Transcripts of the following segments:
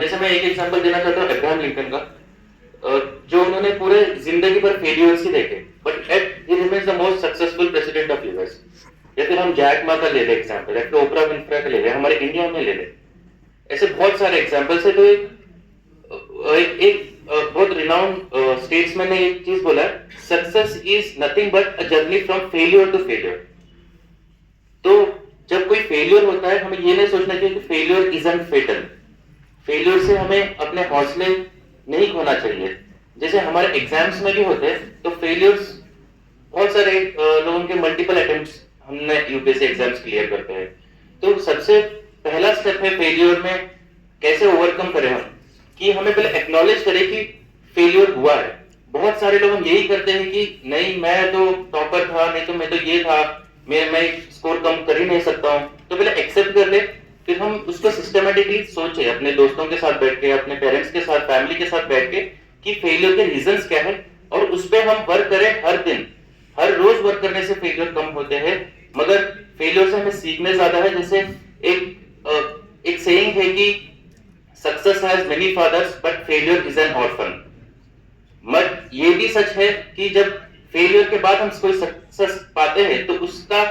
जैसे मैं एक एग्जांपल देना चाहता हूँ अब्राहम लिंकन का, जो उन्होंने पूरे जिंदगी भर फेलियर्स ही देखे, but at he remains the most successful president of US. या फिर हम जैक मा का ले लें एग्जांपल, या फिर ओपरा विंफ्रे का ले लें, हमारे इंडिया में ले लें। ऐसे बहुत सारे एग्जांपल्स है। तो एक बहुत रिनाउंड स्टेट्समैन ने एक चीज बोला, success is nothing but a journey from failure to failure. तो जब कोई फेलियर होता है, हमें ये नहीं सोचना चाहिए कि फेलियर इजंट फेटल। फेलियर से हमें अपने हौसले नहीं खोना चाहिए। जैसे हमारे एग्जाम्स में भी होते हैं, तो फेलियर्स बहुत सारे लोगों के मल्टीपल अटेम्प्ट्स हमने यूपीएससी एग्जाम्स क्लियर करते हैं। तो सबसे पहला स्टेप है फेलियर में कैसे ओवरकम करें हम, कि हमें पहले एक्नॉलेज करें कि फेलियर हुआ है। बहुत सारे लोग हम यही करते हैं कि नहीं मैं तो टॉपर था, नहीं तो मैं तो ये था, मैं स्कोर कम कर ही नहीं सकता हूं। तो पहले एक्सेप्ट कर ले, फिर हम उसको सिस्टमेटिकली सोचे अपने दोस्तों के साथ बैठ के, अपने पेरेंट्स के साथ, फैमिली के साथ बैठ के कि फेलियर के रीजंस क्या है, और उस पर हम वर्क करें। हर दिन, हर रोज वर्क करने से फेलियर कम होते हैं, मगर फेलियर से हमें सीखने ज्यादा है। जैसे एक सेइंग है कि success has many fathers but failure is an orphan. मत ये भी सच है कि जब फेलियर के बाद हम कोई सक्सेस पाते हैं तो उसका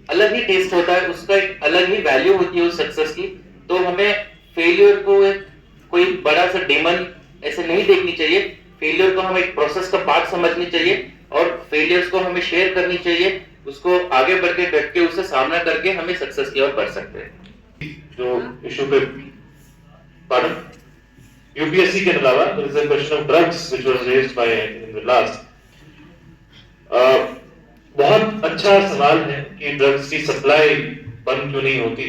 अलग ही टेस्ट होता है, उसका एक अलग ही वैल्यू होती है उस सक्सेस की। तो हमें फेलियर को कोई बड़ा सा डेमन ऐसे नहीं देखनी चाहिए। फेलियर को हमें एक प्रोसेस का पार्ट समझनी चाहिए, और फेलियर्स को हमें शेयर करनी चाहिए। उसको आगे बढ़ के डट के उससे सामना करके हमें सक्सेस की ओर बढ़ सकते हैं। जो इशू पे यूपीएससी के अलावा there is a question of drugs which was raised by in the last. बहुत अच्छा सवाल है कि ड्रग्स की सप्लाई बंद क्यों नहीं होती।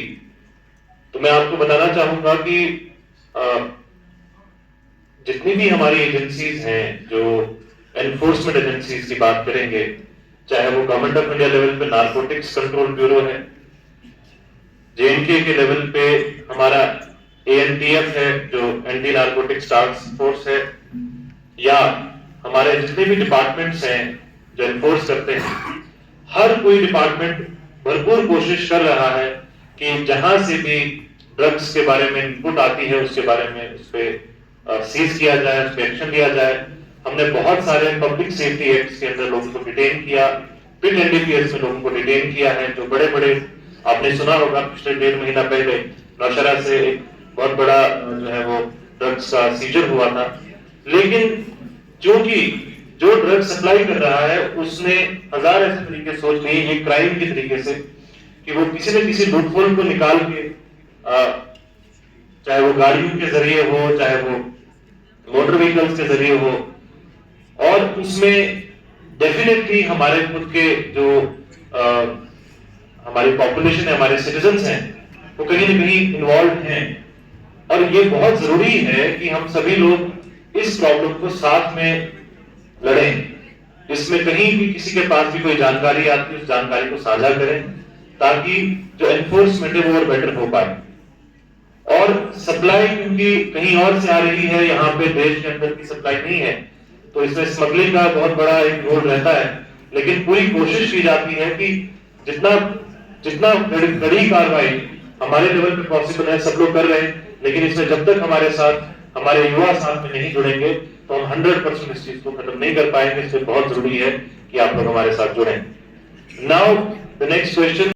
तो मैं आपको बताना चाहूंगा कि जितनी भी हमारी एजेंसीज हैं, जो एनफोर्समेंट एजेंसीज की बात करेंगे, चाहे वो गवर्नमेंट ऑफ इंडिया लेवल पे नारकोटिक्स कंट्रोल ब्यूरो है, जेएनके के लेवल पे हमारा एएनटीएफ है जो एंटी नारकोटिक्स टास्क फोर्स है, या हमारे जितने भी डिपार्टमेंट्स हैं जो एनफोर्स करते हैं, हर कोई डिपार्टमेंट भरपूर कोशिश कर रहा है कि जहां से भी ड्रग्स के बारे में इनपुट आती है उसके बारे में उस पर सीज किया जाए, उस पर एक्शन लिया जाए। हमने बहुत सारे पब्लिक सेफ्टी एक्ट के अंदर लोगों को डिटेन किया, पिट एनडीपीएस में लोगों को डिटेन किया है। जो बड़े बड़े, आपने सुना होगा पिछले 1.5 महीना पहले नौशहरा से एक बहुत बड़ा जो है वो ड्रग्स का सीजर हुआ था। लेकिन जो ड्रग सप्लाई कर रहा है उसने हजार ऐसे तरीके सोच लिए, ये क्राइम के तरीके से, कि वो किसी न किसी लूटहोल को निकाल के, चाहे वो गाड़ियों के जरिए हो, चाहे वो मोटर व्हीकल्स के जरिए हो, और उसमें डेफिनेटली हमारे खुद के जो हमारी पॉपुलेशन है, हमारे सिटीजन्स हैं, वो कहीं ना कहीं इन्वॉल्व हैं। और ये बहुत जरूरी है कि हम सभी लोग इस प्रॉब्लम को साथ में लड़ें। इसमें कहीं भी किसी के पास भी कोई जानकारी आती है, उस जानकारी को साझा करें, ताकि जो एनफोर्समेंट है वो और बेटर हो पाए। और सप्लाई क्योंकि कहीं और से आ रही है, यहाँ पे देश के अंदर की सप्लाई नहीं है, तो इसमें स्मगलिंग का बहुत बड़ा एक रोल रहता है। लेकिन पूरी कोशिश की जाती है कि जितना कड़ी कार्रवाई हमारे लेवल पे पॉसिबल है सब लोग कर रहे हैं। लेकिन इसमें जब तक हमारे युवा साथ में नहीं जुड़ेंगे तो हम 100% इस चीज को खत्म नहीं कर पाएंगे। इसलिए बहुत जरूरी है कि आप लोग हमारे साथ जुड़ें। Now the next question.